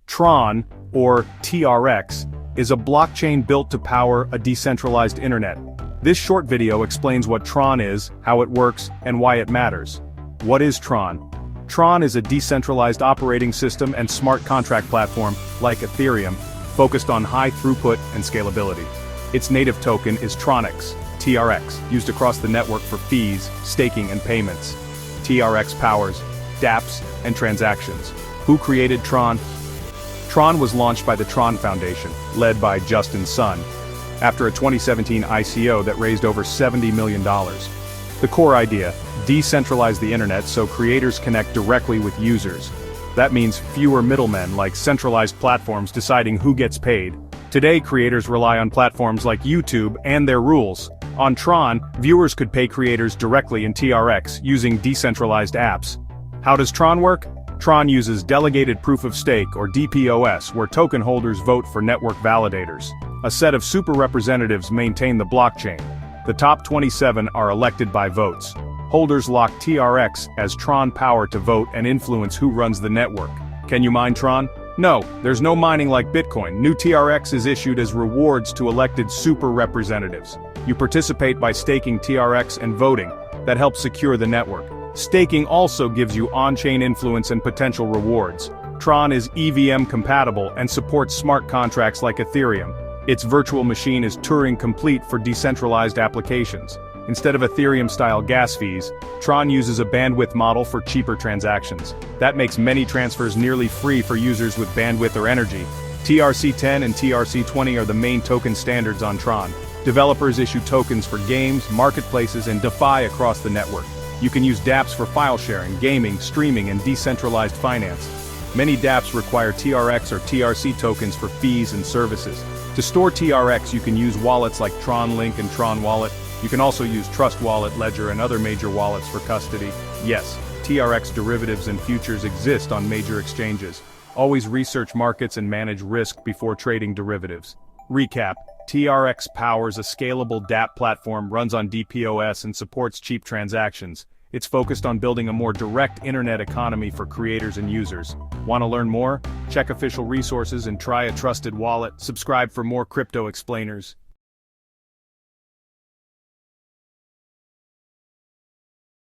Tron, or TRX, is a blockchain built to power a decentralized internet. This short video explains what Tron is, how it works, and why it matters. What is Tron? Tron is a decentralized operating system and smart contract platform, like Ethereum, focused on high throughput and scalability. Its native token is TRONX, TRX, used across the network for fees, staking, and payments. TRX powers dApps and transactions. Who created Tron? Tron was launched by the Tron Foundation, led by Justin Sun, after a 2017 ICO that raised over $70 million. The core idea: decentralize the internet so creators connect directly with users. That means fewer middlemen like centralized platforms deciding who gets paid. Today, creators rely on platforms like YouTube and their rules. On Tron, viewers could pay creators directly in TRX using decentralized apps. How does Tron work? Tron uses delegated proof of stake, or DPoS, where token holders vote for network validators. A set of super representatives maintain the blockchain. The top 27 are elected by votes. Holders lock TRX as Tron power to vote and influence who runs the network. Can you mine Tron? No, there's no mining like Bitcoin. New TRX is issued as rewards to elected super representatives. You participate by staking TRX and voting. That helps secure the network. Staking also gives you on-chain influence and potential rewards. Tron is EVM compatible and supports smart contracts like Ethereum. Its virtual machine is Turing complete for decentralized applications. Instead of Ethereum-style gas fees, Tron uses a bandwidth model for cheaper transactions. That makes many transfers nearly free for users with bandwidth or energy. TRC10 and TRC20 are the main token standards on Tron. Developers issue tokens for games, marketplaces, and DeFi across the network. You can use dApps for file sharing, gaming, streaming, and decentralized finance. Many dApps require TRX or TRC tokens for fees and services. To store TRX, you can use wallets like Tron Link and Tron Wallet. You can also use Trust Wallet, Ledger, and other major wallets for custody. Yes, TRX derivatives and futures exist on major exchanges. Always research markets and manage risk before trading derivatives. Recap: TRX powers a scalable dApp platform, runs on DPoS, and supports cheap transactions. It's focused on building a more direct internet economy for creators and users. Want to learn more? Check official resources and try a trusted wallet. Subscribe for more crypto explainers.